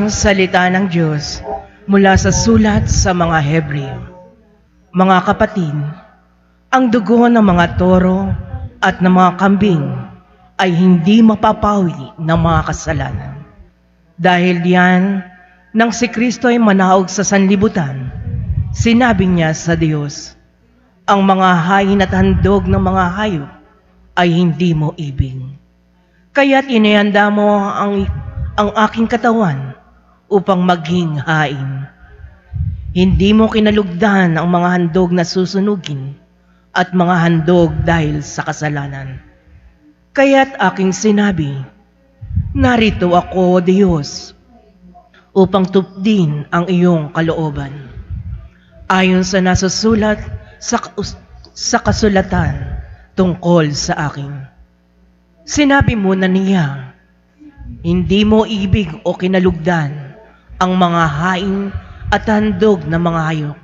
Ang salita ng Diyos mula sa sulat sa mga Hebreo. Mga kapatid, ang dugo ng mga toro at ng mga kambing ay hindi mapapawi ng mga kasalanan. Dahil diyan, nang si Kristo ay manaog sa sanlibutan, sinabi niya sa Diyos, ang mga hain at handog ng mga hayop ay hindi mo ibig. Kaya't inihanda mo ang aking katawan upang maging hain. Hindi mo kinalugdan ang mga handog na susunugin at mga handog dahil sa kasalanan. Kaya't aking sinabi, narito ako, Diyos, upang tupdin ang iyong kalooban. Ayon sa nasusulat sa kasulatan tungkol sa akin. Sinabi mo na niya, hindi mo ibig o kinalugdan ang mga hain at handog na mga hayop,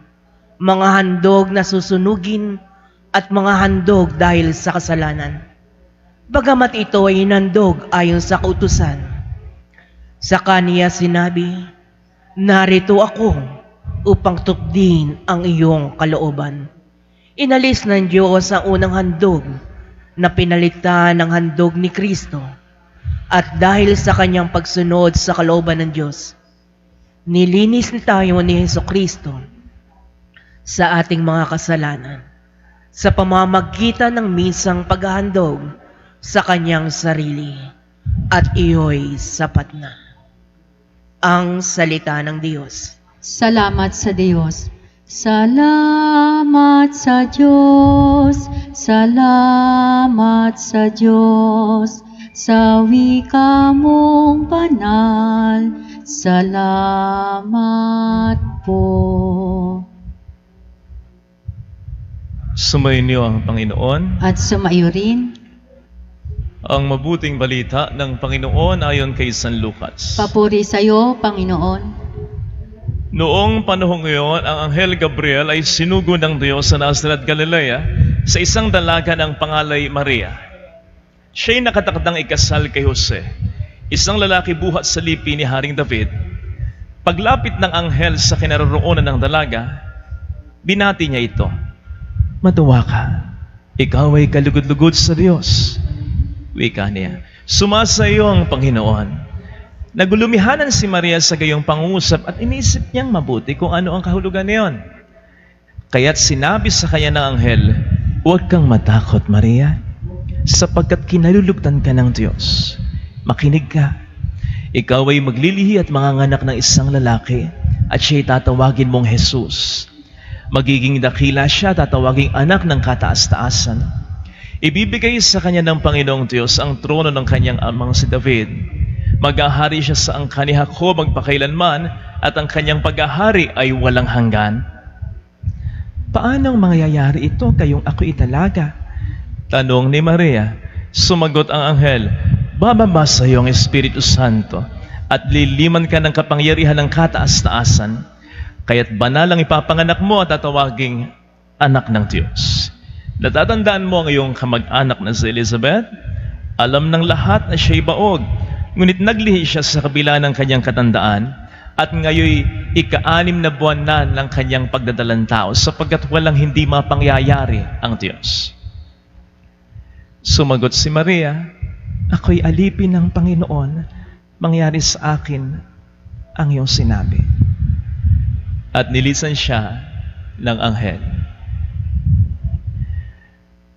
mga handog na susunugin at mga handog dahil sa kasalanan. Bagamat ito ay inandog ayon sa kautusan, sa kaniya sinabi, narito ako upang tupdin ang iyong kalooban. Inalis ng Diyos ang unang handog na pinalitan ng handog ni Kristo. At dahil sa kanyang pagsunod sa kalooban ng Diyos, nilinis tayo ni Jesucristo sa ating mga kasalanan sa pamamagitan ng minsang paghahandog sa kanyang sarili, at iyo'y sapat na. Ang salita ng Diyos. Salamat sa Diyos. Salamat sa Diyos. Salamat sa Diyos. Sa wika mong banal. Salamat po. Sumayin niyo ang Panginoon. At sumayo rin. Ang mabuting balita ng Panginoon ayon kay San Lucas. Papuri sa iyo, Panginoon. Noong panahong iyon, ang Anghel Gabriel ay sinugo ng Diyos sa Nazaret, Galilea sa isang dalaga ng pangalay Maria. Siya'y nakatakdang ikasal kay Jose, isang lalaki buhat sa lipi ni Haring David. Paglapit ng anghel sa kinaroroonan ng dalaga, binati niya ito, matuwa ka, ikaw ay kalugod-lugod sa Diyos. Wika niya, sumasayo ang Panginoon. Nagulumihanan si Maria sa gayong pangusap at inisip niyang mabuti kung ano ang kahulugan niyon. Kaya't sinabi sa kanya ng anghel, huwag kang matakot, Maria, sapagkat kinalulugdan ka ng Diyos. Makinig ka. Ikaw ay maglilihi at manganganak ng isang lalaki at siya'y tatawagin mong Jesus. Magiging dakila siya, tatawaging anak ng kataas-taasan. Ibibigay sa kanya ng Panginoong Diyos ang trono ng kanyang amang si David. Mag-ahari siya sa angkan ni Jacob magpakailanman at ang kanyang pag-ahari ay walang hanggan. Paano mangyayari ito kayong ako'y dalaga? Tanong ni Maria. Sumagot ang anghel, bababa sa iyo ang Espiritu Santo at liliman ka ng kapangyarihan ng kataas-taasan. Kaya't banal ang ipapanganak mo at tatawaging anak ng Diyos. Natatandaan mo ang iyong kamag-anak na si Elizabeth? Alam ng lahat na siya'y baog, ngunit naglihi siya sa kabila ng kanyang katandaan at ngayoy ika-6 na buwan na ng kanyang pagdadalang tao sapagkat walang hindi mapangyayari ang Diyos. Sumagot si Maria, ako'y alipin ng Panginoon, mangyari sa akin ang iyong sinabi. At nilisan siya ng anghel.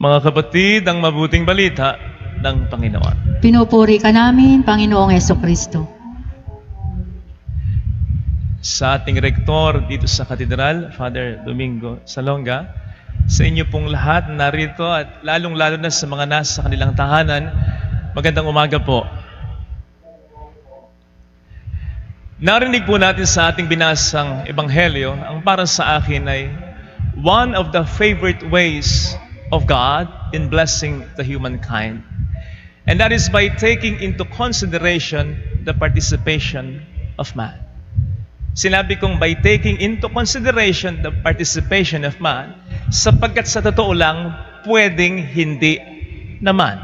Mga kapatid, ang mabuting balita ng Panginoon. Pinupuri ka namin, Panginoong Jesucristo. Sa ating rektor dito sa katedral, Father Domingo Salonga, sa inyo pong lahat narito at lalong-lalo na sa mga nasa kanilang tahanan, magandang umaga po. Narinig po natin sa ating binasang ebanghelyo, ang para sa akin ay one of the favorite ways of God in blessing the humankind. And that is by taking into consideration the participation of man. Sinabi kong by taking into consideration the participation of man, sapagkat sa totoo lang, pwedeng hindi naman.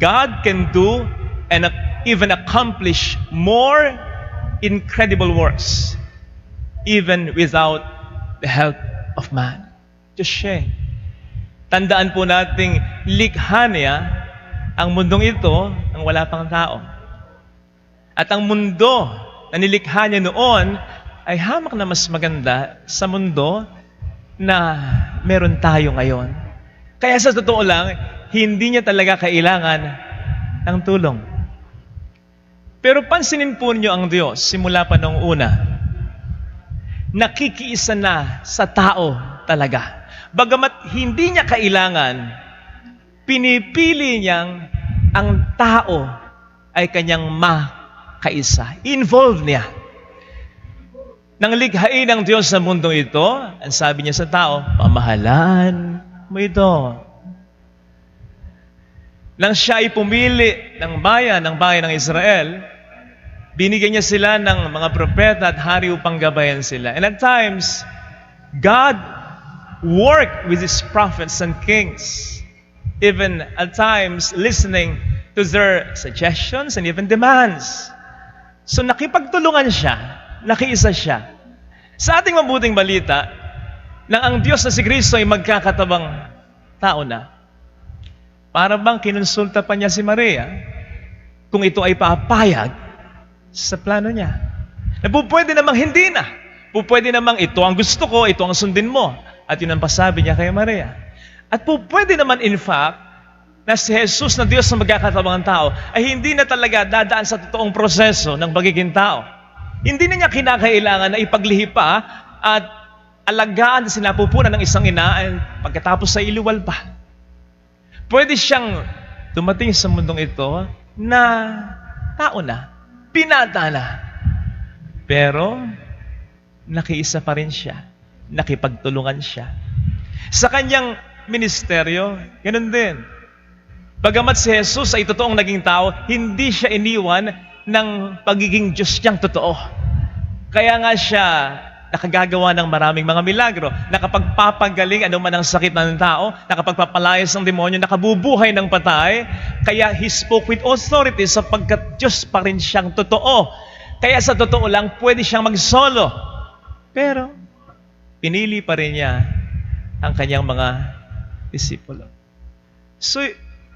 God can do and even accomplish more incredible works even without the help of man. Diyos siya. Tandaan po nating likha niya ang mundong ito ang wala pang tao. At ang mundo na nilikha niya noon ay hamak na mas maganda sa mundo na meron tayo ngayon. Kaya sa totoo lang, hindi niya talaga kailangan ng tulong. Pero pansinin po niyo ang Diyos simula pa noong una. Nakikiisa na sa tao talaga. Bagamat hindi niya kailangan, pinipili niyang ang tao ay kanyang makaisa. Involved niya. Nang likhain ng Diyos sa mundong ito, ang sabi niya sa tao, pamahalaan mo ito. Nang siya ay pumili ng bayan ng Israel, binigyan niya sila ng mga propeta at hari upang gabayan sila. And at times, God worked with His prophets and kings, even at times listening to their suggestions and even demands. So nakipagtulungan siya, nakiisa siya. Sa ating mabuting balita, na ang Diyos na si Kristo ay magkakatabang tao na, para bang kinonsulta pa niya si Maria kung ito ay papayag sa plano niya. Na pwede namang hindi na. Pwede namang ito ang gusto ko, ito ang sundin mo. At yun ang pasabi niya kay Maria. At pwede naman in fact, na si Jesus na Diyos na magkakatabang tao ay hindi na talaga dadaan sa totoong proseso ng pagiging tao. Hindi na niya kinakailangan na ipaglihi pa at alagaan na sinapupunan ng isang ina at pagkatapos sa iliwal pa. Pwede siyang dumating sa mundong ito na tao na, pinata na. Pero nakiisa pa rin siya, nakipagtulungan siya. Sa kanyang ministeryo, ganun din. Bagamat si Jesus ay totoong naging tao, hindi siya iniwan ng pagiging Diyos niyang totoo. Kaya nga siya nakagagawa ng maraming mga milagro, nakapagpapagaling anuman ang sakit ng tao, nakapagpapalayas ng demonyo, nakabubuhay ng patay, kaya He spoke with authority sapagkat Diyos pa rin siyang totoo. Kaya sa totoo lang, pwede siyang mag-solo. Pero, pinili pa rin niya ang kanyang mga disipulo. So,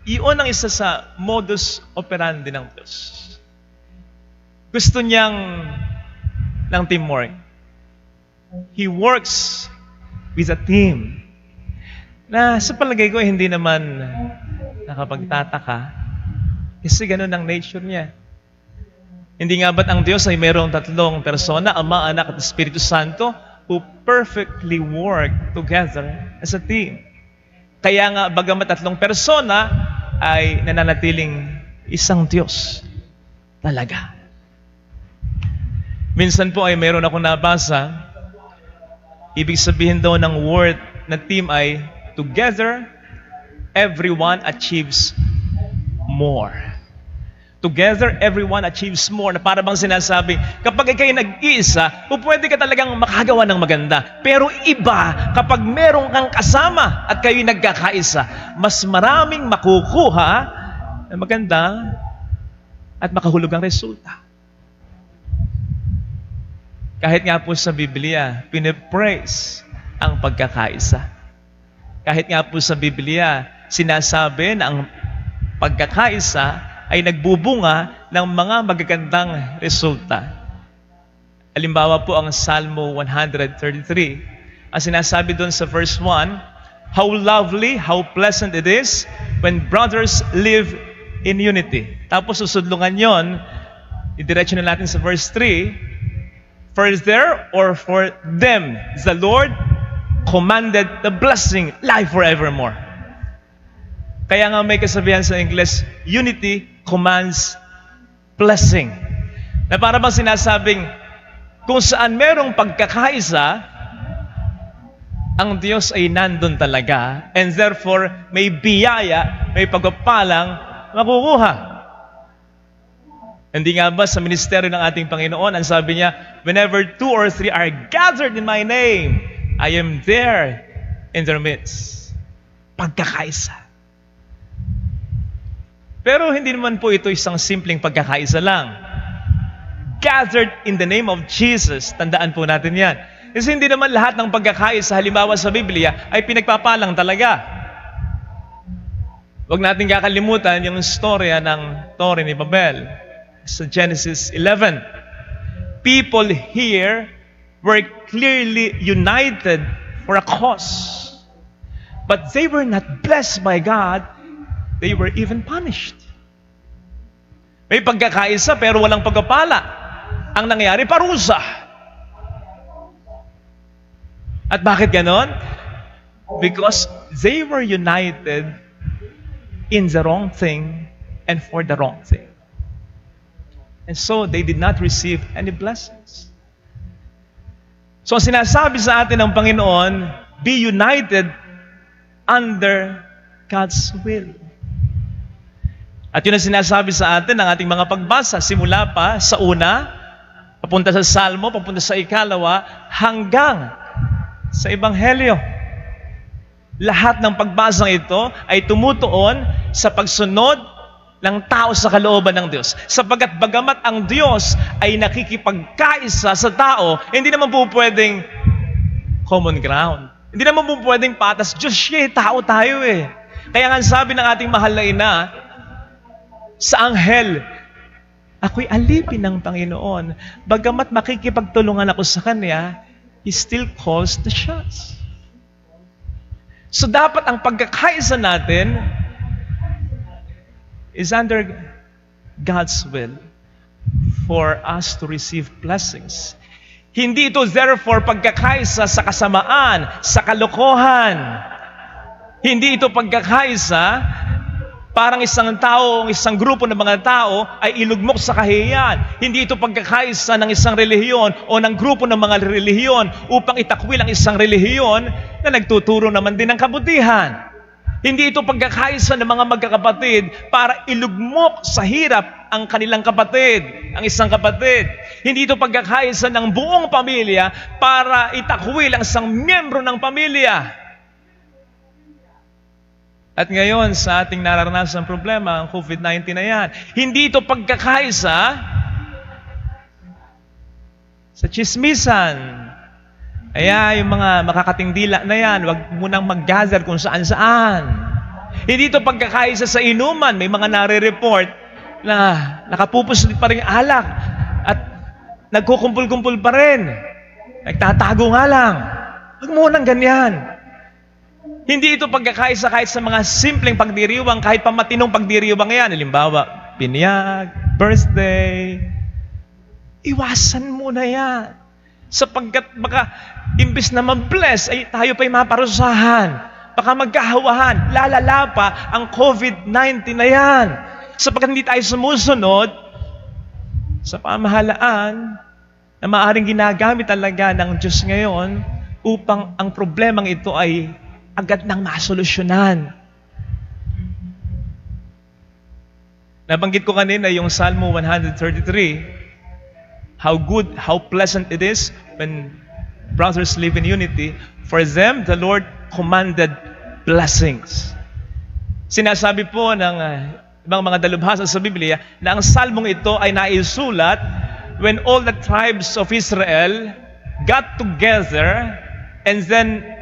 iyon ang isa sa modus operandi ng Diyos. Gusto niyang ng teamwork. He works with a team. Na sa palagay ko, hindi naman nakapagtataka. Kasi ganun ang nature niya. Hindi nga ba't ang Diyos ay mayroong tatlong persona, Ama, Anak at Espiritu Santo, who perfectly work together as a team. Kaya nga, bagamat tatlong persona, ay nananatiling isang Diyos. Talaga. Minsan po ay mayroon akong nabasa, ibig sabihin daw ng word na team ay, together, everyone achieves more. Together, everyone achieves more. Na para bang sinasabi, kapag ikay nag-iisa, pwede ka talagang makagawa ng maganda. Pero iba, kapag meron kang kasama at kayo'y nagkakaisa, mas maraming makukuha na maganda at makahulog ang resulta. Kahit nga po sa Biblia, pinipraise ang pagkakaisa. Kahit nga po sa Biblia, sinasabi na ang pagkakaisa ay nagbubunga ng mga magagandang resulta. Halimbawa po ang Salmo 133. Ang sinasabi doon sa verse 1, how lovely, how pleasant it is when brothers live in unity. Tapos susudlungan yon, idiretso na natin sa verse 3, for there or for them, the Lord commanded the blessing, life forevermore. Kaya nga may kasabihan sa English, unity commands blessing. Na para bang sinasabing, kung saan merong pagkakaisa, ang Diyos ay nandun talaga, and therefore may biyaya, may pagpapalang makukuha. Hindi nga ba sa ministeryo ng ating Panginoon, ang sabi niya, whenever 2 or 3 are gathered in my name, I am there in their midst. Pagkakaisa. Pero hindi naman po ito isang simpleng pagkakaisa lang. gathered in the name of Jesus. Tandaan po natin yan. Kasi hindi naman lahat ng pagkakaisa, halimbawa sa Biblia, ay pinagpapalang talaga. Huwag natin kakalimutan yung storya ng Torre ni Babel sa Genesis 11. People here were clearly united for a cause. But they were not blessed by God. They were even punished. May pagkakaisa pero walang pagpapala. Ang nangyari, parusa. At bakit ganon? Because they were united in the wrong thing and for the wrong thing. And so they did not receive any blessings. So sinasabi sa atin ng Panginoon, be united under God's will. At yun ang sinasabi sa atin ng ating mga pagbasa, simula pa sa una, papunta sa Salmo, papunta sa ikalawa, hanggang sa Ebanghelyo. Lahat ng pagbasang ito ay tumutuon sa pagsunod ng tao sa kalooban ng Diyos. Sapagkat bagamat ang Diyos ay nakikipagkaisa sa tao, hindi naman po pwedeng common ground. Hindi naman po pwedeng patas. Diyos siya, tao tayo eh. Kaya nga sabi ng ating mahal na ina, sa anghel, ako'y alipin ng Panginoon. Bagamat makikipagtulungan ako sa Kanya, He still calls the shots. So dapat ang pagkakaisa natin is under God's will for us to receive blessings. Hindi ito therefore pagkakaisa sa kasamaan, sa kalokohan. Hindi ito pagkakaisa parang isang tao, isang grupo ng mga tao ay ilugmok sa kahihiyan. Hindi ito pagkakaisa ng isang relihiyon o ng grupo ng mga relihiyon upang itakwil ang isang relihiyon na nagtuturo naman din ng kabutihan. Hindi ito pagkakaisa ng mga magkakapatid para ilugmok sa hirap ang kanilang kapatid, ang isang kapatid. Hindi ito pagkakaisa ng buong pamilya para itakwil ang isang miyembro ng pamilya. At ngayon, sa ating nararanasan problema, ang COVID-19 na yan, hindi ito pagkakaisa sa chismisan. Kaya yung mga makakating dila na yan, wag munang mag-gather kung saan-saan. Hindi ito pagkakaisa sa inuman. May mga nare-report na nakapupus pa rin alak at nagkukumpul-kumpul pa rin. Nagtatago nga lang. Wag munang ganyan. Hindi ito pagkakaisa kahit sa mga simpleng pagdiriwang, kahit pa matinong pagdiriwang yan. Halimbawa, binyag, birthday. Iwasan mo na yan. Sapagkat baka imbis na ma-bless, ay tayo pa'y maparusahan. Baka magkahawahan. Lalala pa ang COVID-19 na yan. Sapagkat hindi tayo sumusunod sa pamahalaan na maaaring ginagamit talaga ng Diyos ngayon upang ang problemang ito ay agad nang masolusyonan. Nabanggit ko kanina yung Salmo 133. How good, how pleasant it is when brothers live in unity. For them, the Lord commanded blessings. Sinasabi po ng ibang mga dalubhasa sa Biblia na ang salmong ito ay naisulat when all the tribes of Israel got together and then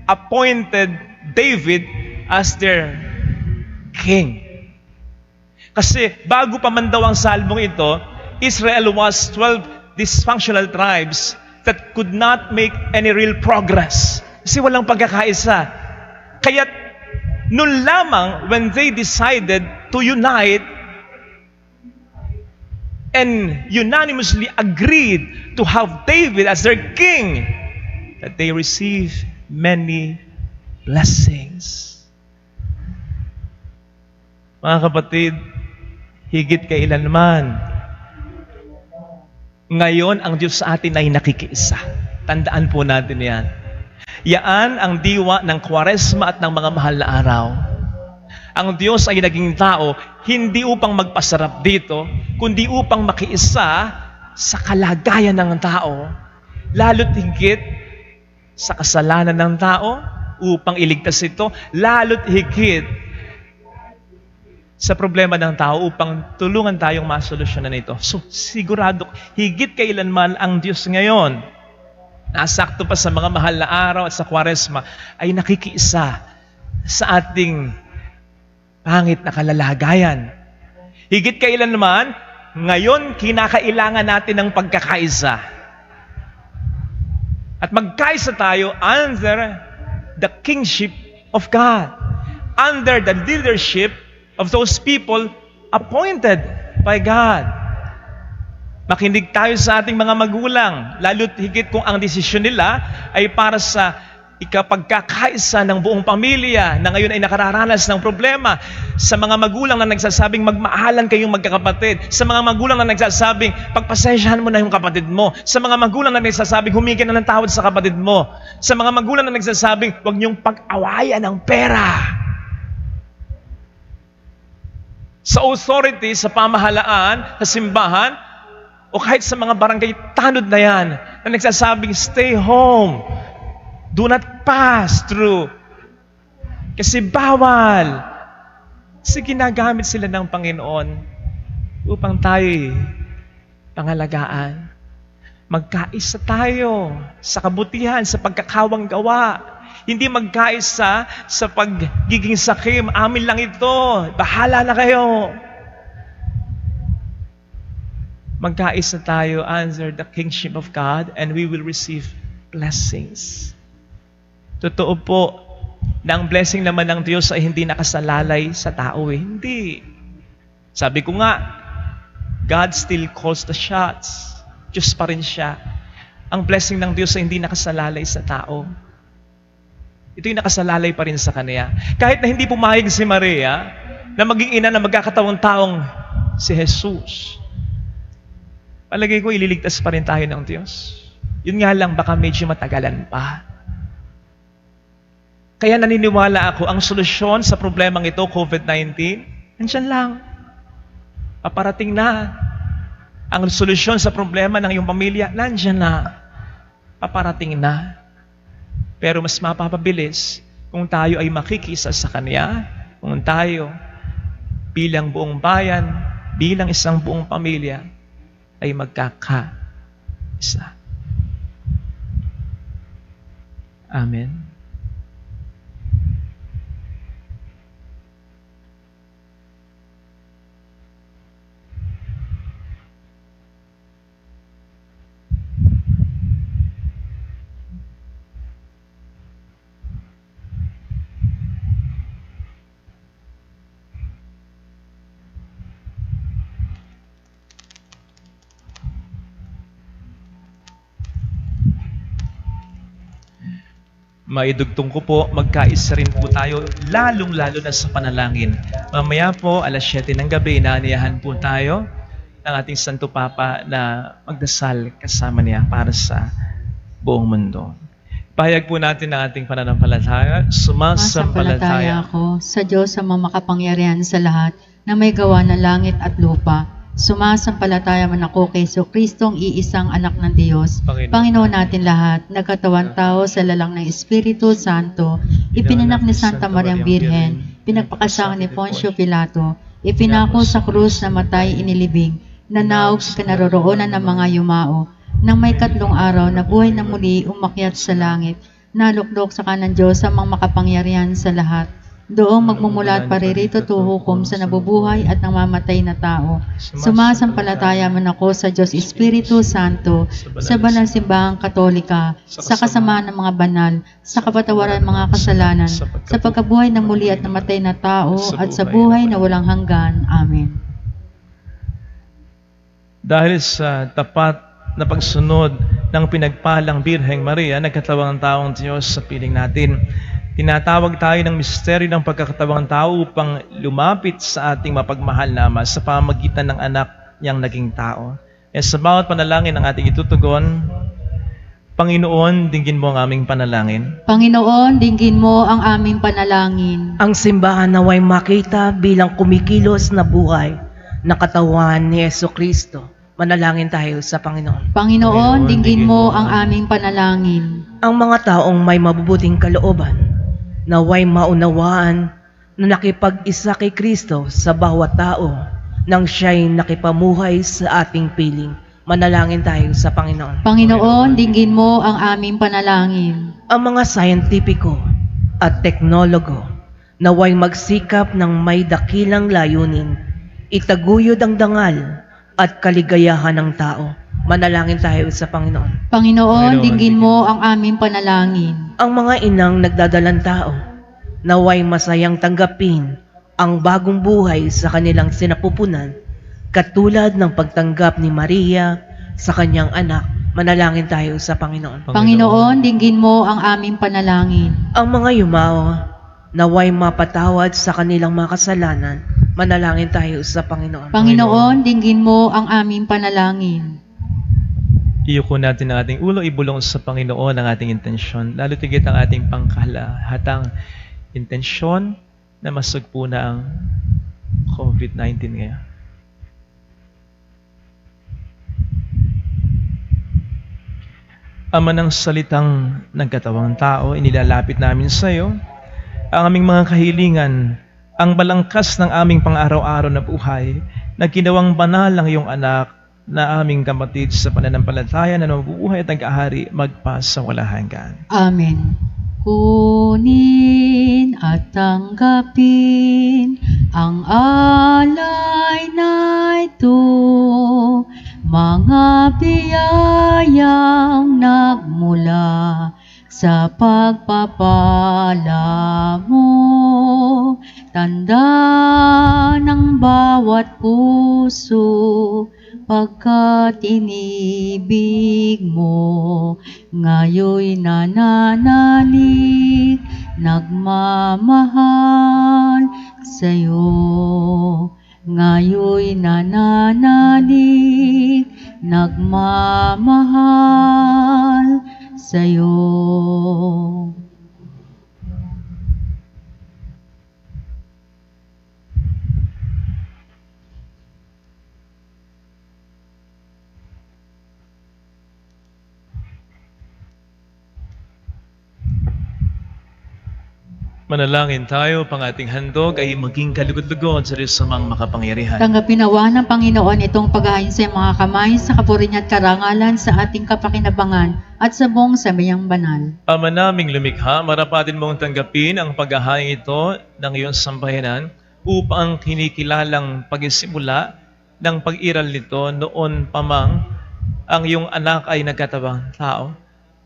appointed David as their king. Kasi bago pa man daw ang salmong ito, Israel was 12 dysfunctional tribes that could not make any real progress. Kasi walang pagkakaisa. Kaya noon lamang when they decided to unite and unanimously agreed to have David as their king, that they received many blessings. Mga kapatid, higit kailanman, ngayon ang Diyos sa atin ay nakikiisa. Tandaan po natin yan. Yaan ang diwa ng Kwaresma at ng mga mahal na araw. Ang Diyos ay naging tao, hindi upang magpasarap dito, kundi upang makiisa sa kalagayan ng tao, lalo't higit sa kasalanan ng tao, upang iligtas ito, lalo't higit sa problema ng tao upang tulungan tayong masolusyonan ito. So, sigurado, higit kailanman ang Diyos ngayon, nasakto pa sa mga mahal na araw at sa Kwaresma, ay nakikiisa sa ating pangit na kalalagayan. Higit kailanman, ngayon kinakailangan natin ng pagkakaisa. At magkaisa tayo under the kingship of God, under the leadership of those people appointed by God. Makinig tayo sa ating mga magulang, lalo't higit kung ang desisyon nila ay para sa ikapagkakaisa ng buong pamilya na ngayon ay nakararanas ng problema. Sa mga magulang na nagsasabing magmahalan kayong magkakapatid, sa mga magulang na nagsasabing pagpasensyahan mo na yung kapatid mo, sa mga magulang na nagsasabing humingi na ng tawad sa kapatid mo, sa mga magulang na nagsasabing huwag niyong pag-awayan ng pera. Sa authority, sa pamahalaan, sa simbahan, o kahit sa mga barangay tanod na yan, na nagsasabing stay home, do not pass through. Kasi bawal. Kasi ginagamit sila ng Panginoon upang tayo'y pangalagaan. Magkaisa tayo sa kabutihan, sa pagkakawang gawa. Hindi magkaisa sa pagiging sakim. Amin lang ito. Bahala na kayo. Magkaisa tayo under the kingship of God and we will receive blessings. Totoo po na ang blessing naman ng Diyos ay hindi nakasalalay sa tao eh. Hindi. Sabi ko nga, God still calls the shots. Diyos pa rin siya. Ang blessing ng Diyos ay hindi nakasalalay sa tao. Ito'y nakasalalay pa rin sa Kanya. Kahit na hindi pumayag si Maria na maging ina na magkakatawang taong si Jesus, palagay ko, ililigtas pa rin tayo ng Diyos. Yun nga lang, baka medyo matagalan pa. Kaya naniniwala ako, ang solusyon sa problemang ito, COVID-19, nandyan lang. Paparating na. Ang solusyon sa problema ng iyong pamilya, nandyan na. Paparating na. Pero mas mapapabilis kung tayo ay makikisa sa Kanya, kung tayo bilang buong bayan, bilang isang buong pamilya, ay magkakaisa. Amen. Maidugtong ko po, magkaisa rin po tayo, lalong-lalo na sa panalangin. Mamaya po, alas 7 ng gabi, inaaniyahan po tayo ng ating Santo Papa na magdasal kasama niya para sa buong mundo. Pahayag po natin ang ating pananampalataya. Sumasampalataya ako sa Diyos sa mga makapangyarihan sa lahat na may gawa ng langit at lupa. Sumasampalataya man ako kay Jesucristong iisang anak ng Diyos, Panginoon natin lahat, nagkatawan tao sa lalang ng Espiritu Santo, ipinanak ni Santa Mariang Birhen, pinagpakasakan ni Poncio Pilato, ipinako sa krus na matay inilibing, nanaog sa kinaroroonan ng mga yumao, nang may 3 araw na buhay na muli umakyat sa langit, naluklok sa kanan Diyos sa mga makapangyarihan sa lahat. Doong magmumula at paririto tuhukom sa nabubuhay at namamatay na tao. Sumasampalataya man ako sa Diyos Espiritu Santo, sa banal simbahang Katolika, sa kasamaan ng mga banal, sa kapatawaran ng mga kasalanan, sa pagkabuhay ng muli at namatay na tao, at sa buhay na walang hanggan. Amen. Dahil sa tapat na pagsunod ng pinagpalang Birheng Maria, nagkatawang taong Diyos sa piling natin, tinatawag tayo ng misteryo ng pagkakatawang tao upang lumapit sa ating mapagmahal na Ama sa pamamagitan ng anak niyang naging tao. E sa bawat panalangin ng ating itutugon, Panginoon, dinggin mo ang aming panalangin. Panginoon, dinggin mo ang aming panalangin. Ang simbahan naway makita bilang kumikilos na buhay na katawan ni Jesucristo. Manalangin tayo sa Panginoon. Panginoon, dinggin mo ang aming panalangin. Ang mga taong may mabubuting kalooban, naway maunawaan na nakipag-isa kay Kristo sa bawat tao nang siya'y nakipamuhay sa ating piling. Manalangin tayo sa Panginoon. Panginoon, dinggin mo ang aming panalangin. Ang mga scientifico at teknologo naway magsikap ng may dakilang layunin, itaguyod ang dangal at kaligayahan ng tao. Manalangin tayo sa Panginoon. Panginoon, dinggin mo ang aming panalangin. Ang mga inang nagdadalang tao naway masayang tanggapin ang bagong buhay sa kanilang sinapupunan, katulad ng pagtanggap ni Maria sa kanyang anak. Manalangin tayo sa Panginoon. Panginoon, dinggin mo ang aming panalangin. Ang mga yumao naway mapatawad sa kanilang mga kasalanan. Manalangin tayo sa Panginoon. Panginoon, dinggin mo ang aming panalangin. Iyuko natin ang ating ulo, ibulong sa Panginoon ang ating intensyon, lalo tigit ang ating pangkalahatang intensyon na masugpo na ang COVID-19 ngayon. Ama ng salitang nagkatawang tao, inilalapit namin sa iyo ang aming mga kahilingan, ang balangkas ng aming pang-araw-araw na buhay na ginawang banal ng iyong anak na aming kapatid sa pananampalataya na nabubuhay at nag-ahari magpa sa walang hanggan. Amen. Kunin at tanggapin ang alay na ito, mga biyayang nagmula sa pagpapala mo, tanda ng bawat puso, pagkat inibig mo, ngayoy nananalig, nagmamahal sa'yo. Ngayoy nananalig, nagmamahal sa'yo. Manalangin tayo, pang ating handog ay maging kalugod-lugod sa samang makapangyarihan. Tanggapin nawa ng Panginoon itong paghahain sa mga kamay sa kapurihan at karangalan sa ating kapakinabangan at sa buong sabayang banal. Ama naming lumikha, marapatin mong tanggapin ang paghahain ito ng iyong sambayanan upang kinikilalang pagsisimula ng pag-iral nito noon pamang ang iyong anak ay nagkatawang tao,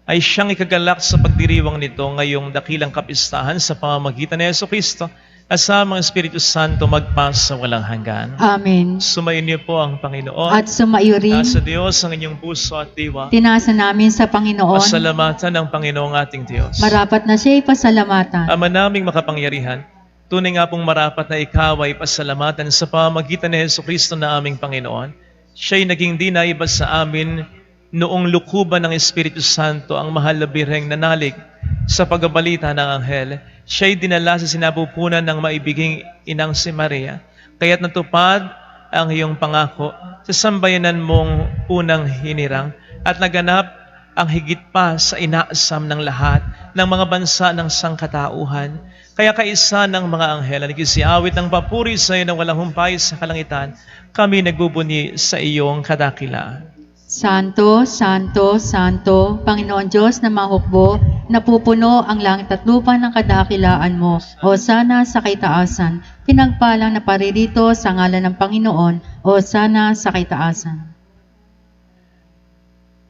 ay siyang ikagalak sa pagdiriwang nito ngayong dakilang kapistahan sa pamamagitan ni Jesucristo at sa mga Espiritu Santo magpas sa walang hanggan. Amen. Sumayin niyo po ang Panginoon. At sumaiyo rin, Nasa Diyos ang inyong puso at diwa. tinasa namin sa Panginoon, Pasalamatan ng Panginoong ating Diyos. marapat na siya'y pasalamatan. Ama naming makapangyarihan, tunay nga pong marapat na ikaw ay pasalamatan sa pamamagitan ni Jesucristo na aming Panginoon. Siya'y naging di naiba sa amin noong lukuban ng Espiritu Santo ang mahal na birheng nanalig sa pagbabalita ng anghel. Siya'y dinala sa sinapupunan ng maibiging inang si Maria, kaya't natupad ang iyong pangako sa sambayanan mong unang hinirang at naganap ang higit pa sa inaasam ng lahat ng mga bansa ng sangkatauhan. Kaya kaisa ng mga anghel na nagsiawit ng papuri sa iyo na walang humpay sa kalangitan, kami nagbubuni sa iyong kadakilaan. Santo, Santo, Santo, Panginoon Diyos na mahukbo, napupuno ang langit at lupa ng kadakilaan mo. O sana sa kaitaasan, pinagpalang na paririto sa ngalan ng Panginoon, o sana sa kaitaasan.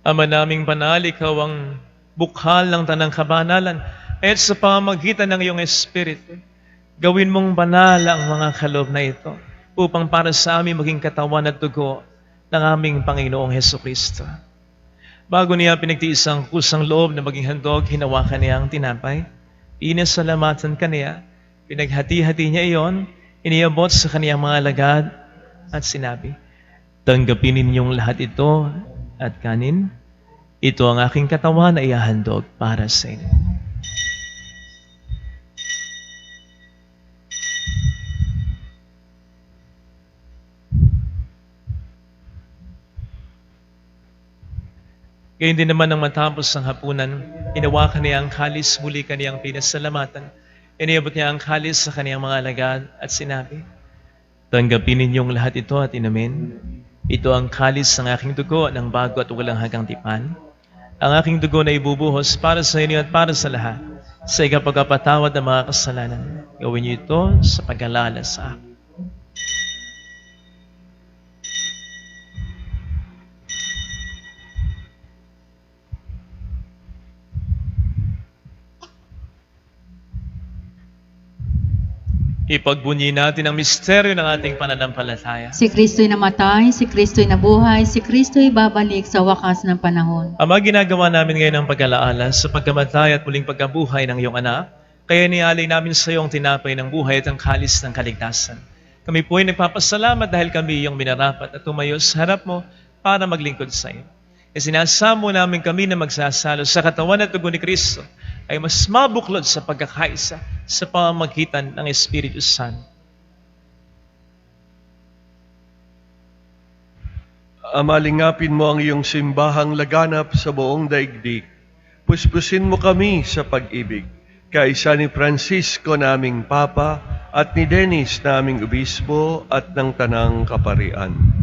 Ama naming banal, ikaw ang bukhal ng tanang kabanalan, at sa pamamagitan ng iyong Espiritu, gawin mong banal ang mga kaloob na ito, upang para sa amin maging katawan at dugo ng aming Panginoong Hesukristo. Bago niya pinagtiis ang kusang loob na maging handog, hinawakan niya ang tinapay, inasalamatan kaniya, pinaghati-hati niya iyon, iniabot sa kaniyang mga alagad at sinabi, tanggapin ninyong lahat ito at kanin, ito ang aking katawan na ihahandog para sa inyo. Gayun din naman nang matapos ang hapunan, inawakan niya ang kalis, muli kaniyang pinasalamatan. Iniabot niya ang kalis sa kaniyang mga alagad at sinabi, "Tanggapin ninyong lahat ito at inumin. Ito ang kalis ng aking dugo ng bago at walang hanggang tipan. Ang aking dugo na ibubuhos para sa inyo at para sa lahat sa ikapagpapatawad ng mga kasalanan. Gawin niyo ito sa pag-alala sa akin." Ipagbunyi natin ang misteryo ng ating pananampalataya. Si Kristo'y namatay, si Kristo'y nabuhay, si Kristo'y babalik sa wakas ng panahon. Ama, ginagawa namin ngayon ang pag-alaala sa pagkamatay at muling pagkabuhay ng iyong anak, kaya nialay namin sa iyo ang tinapay ng buhay at ang kalis ng kaligtasan. Kami po ay nagpapasalamat dahil kami iyong minarapat at tumayo sa harap mo para maglingkod sa iyo. Isinasamo namin kami na magsasalo sa katawan at dugo ni Kristo ay mas mabuklod sa pagkakaisa sa pamamagitan ng Espiritu Santo. Amalingapin mo ang iyong simbahang laganap sa buong daigdig. Puspusin mo kami sa pag-ibig. Kaisa ni Francisco naming Papa at ni Dennis naming Obispo at ng Tanang Kaparian.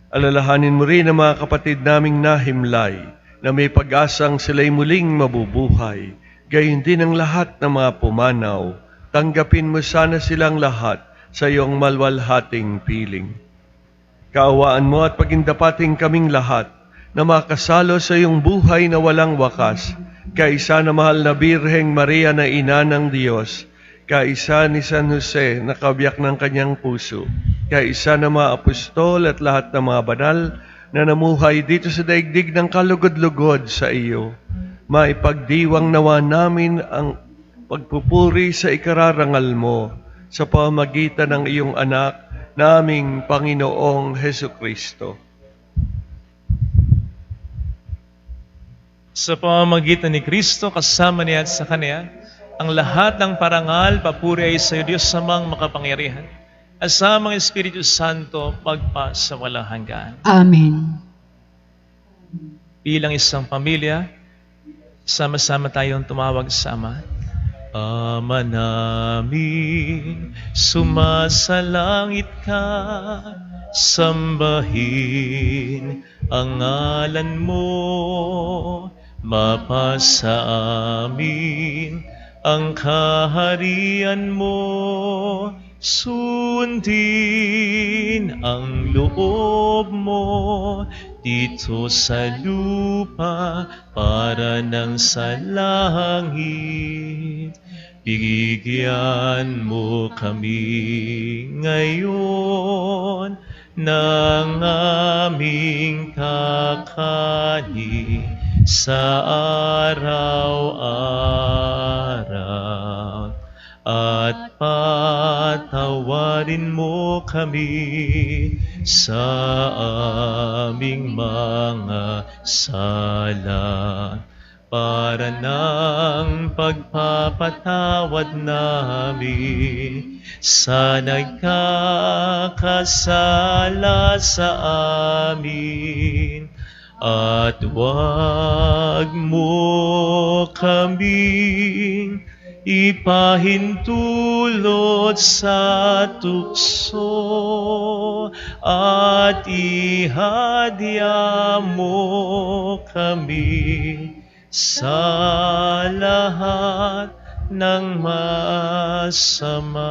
Alalahanin mo rin ang mga kapatid naming nahimlay na may pag-asang sila'y muling mabubuhay. Gayon din ang lahat ng mga pumanaw. Tanggapin mo sana silang lahat sa iyong malwalhating piling. Kaawaan mo at pagindapating kaming lahat na makasalo sa iyong buhay na walang wakas, kaisa na mahal na Birheng Maria na Ina ng Diyos, kaisa ni San Jose na kabiyak ng kanyang puso, kaisa na mga apostol at lahat ng mga banal na namuhay dito sa daigdig ng kalugod-lugod sa iyo. Maipagdiwang nawa namin ang pagpupuri sa ikararangal mo sa pamamagitan ng iyong anak, naming Panginoong Hesukristo. Sa pamamagitan ni Kristo, kasama niya at sa Kanya, ang lahat ng parangal, papuri ay sa iyo, Diyos samang makapangyarihan, at sa mga Espiritu Santo, pagpa sa walang hanggan. Amen. Bilang isang pamilya, sama-sama tayong tumawag sa Ama. Ama namin, sumasalangit ka, sambahin ang ngalan mo, mapasa amin ang kaharian mo, sundin ang loob mo dito sa lupa para nang sa langit. Bigyan mo kami ngayon ng aming kakanin sa araw-araw, at patawarin mo kami sa aming mga sala, para ng pagpapatawad namin sa nagkakasala sa amin. At huwag mo kaming ipahintulot sa tukso, at ihadya mo kami sa lahat ng masama.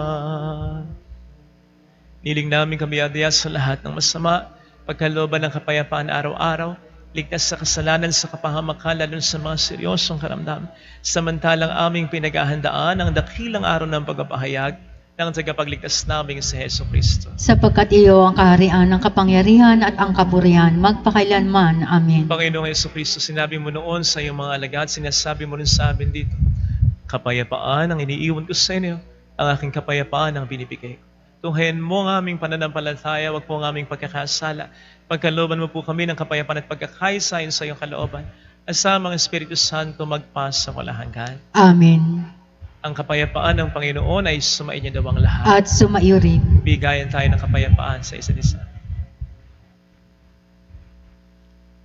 Niling namin kami adya sa lahat ng masama, pagkalooban ng kapayapaan araw-araw, ligtas sa kasalanan sa kapahamakan, lalo sa mga seryosong karamdaman, samantalang aming pinaghahandaan ang dakilang araw ng pagpapahayag ng tagapagligtas naming si Hesus Kristo. Sapagkat iyo ang kaharian, ang kapangyarihan at ang kapurihan, magpakailanman. Amen. Panginoong Hesus Kristo, sinabi mo noon sa iyong mga alagad, sinasabi mo rin sa amin dito, kapayapaan ang iniiwan ko sa inyo, ang aking kapayapaan ang binibigay ko. Tunghayan mo ang aming pananampalataya, wag po ang aming pagkakasala. Pagkalooban mo po kami ng kapayapaan at pagkakaisayan sa iyong kalooban, at sa mga Espiritu Santo magpasa walang hanggan. Amen. Ang kapayapaan ng Panginoon ay sumainyo daw ang lahat. At sumaiyo rin. Bigayan tayo ng kapayapaan sa isa't isa.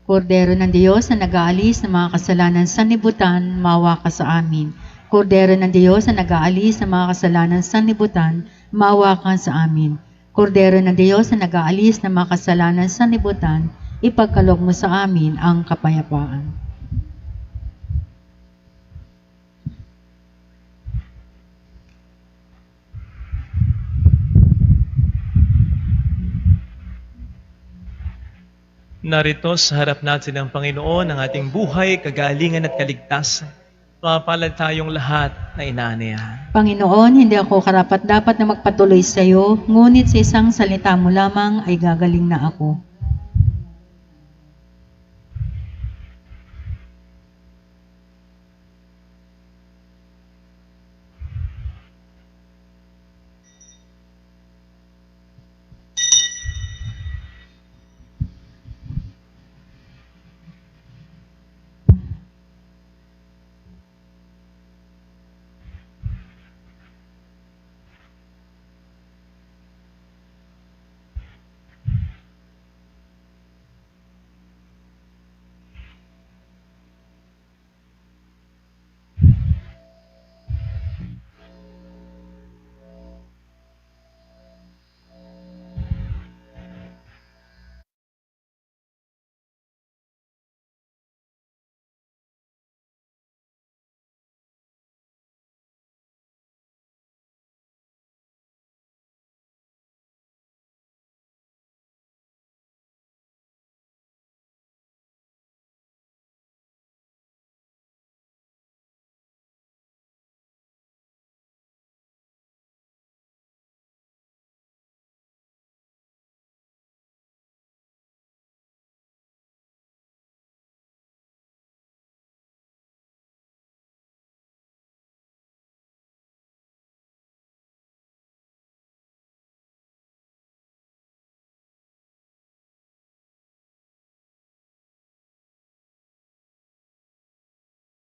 Kordero ng Diyos na nag-aalis ng mga kasalanan sa nibutan, mawa ka sa amin. Kordero ng Diyos na nag-aalis ng mga kasalanan sa sanlibutan, maawa ka sa amin. Kordero ng Diyos na nag-aalis ng mga kasalanan sa sanlibutan, ipagkaloob mo sa amin ang kapayapaan. Narito sa harap natin ng Panginoon ang ating buhay, kagalingan at kaligtasan. Mapalad tayong lahat na inaanihan. Panginoon, hindi ako karapat-dapat na magpatuloy sa iyo, ngunit sa isang salita mo lamang ay gagaling na ako.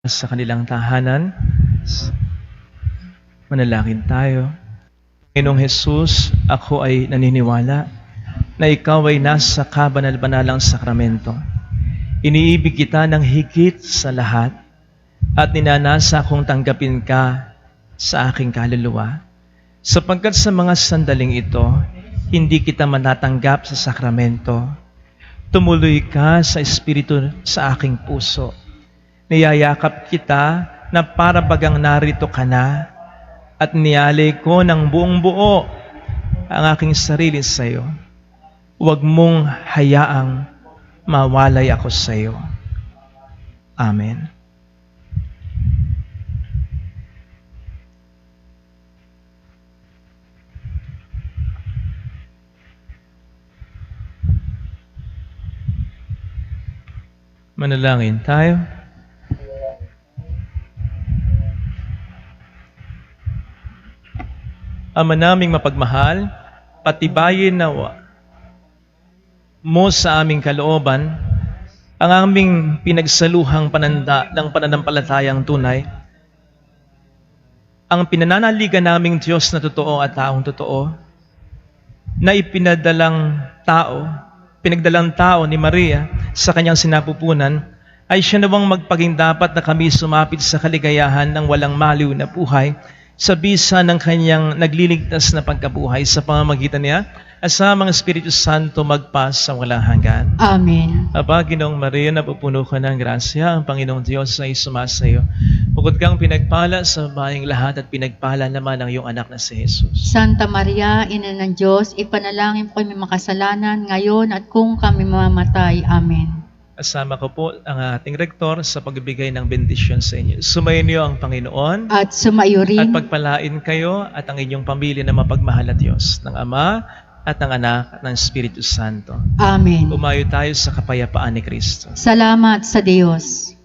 Sa kanilang tahanan, manalangin tayo. Panginoong Jesus, ako ay naniniwala na ikaw ay nasa kabanal-banalang sakramento. Iniibig kita ng higit sa lahat at ninanasa akong tanggapin ka sa aking kaluluwa. Sapagkat sa mga sandaling ito, hindi kita manatanggap sa sakramento. Tumuloy ka sa Espiritu sa aking puso. Niyayakap kita na para bagang narito ka na at niyalay ko ng buong buo ang aking sarili sa iyo. Huwag mong hayaang mawalay ako sa iyo. Amen. Manalangin tayo. Ama naming mapagmahal, patibayin nawa mo sa aming kalooban ang aming pinagsaluhang pananda ng pananampalatayang tunay, ang pinananaligan naming Diyos na totoo at taong totoo, na pinagdalang tao ni Maria sa kanyang sinapupunan, ay siya nawang magpaging dapat na kami sumapit sa kaligayahan ng walang maliw na buhay sa bisa ng kanyang nagliligtas na pagkabuhay sa pamamagitan niya at sa mga Espiritu Santo magpa sa walang hanggan. Amen. Aba, Ginoong Maria, napupuno ka ng grasya, ang Panginoong Diyos ay sumasayo. Bukod kang pinagpala sa bayang lahat at pinagpala naman ang iyong anak na si Jesus. Santa Maria, Ina ng Diyos, ipanalangin po kami makasalanan ngayon at kung kami mamamatay. Amen. Kasama ko po ang ating rektor sa pagbibigay ng bendisyon sa inyo. Sumayin niyo ang Panginoon At sumayo at rin pagpalain kayo at ang inyong pamilya na mapagmahal na Diyos, ng Ama at ng Anak at ng Espiritu Santo. Amen. Umayo tayo sa kapayapaan ni Kristo. Salamat sa Diyos.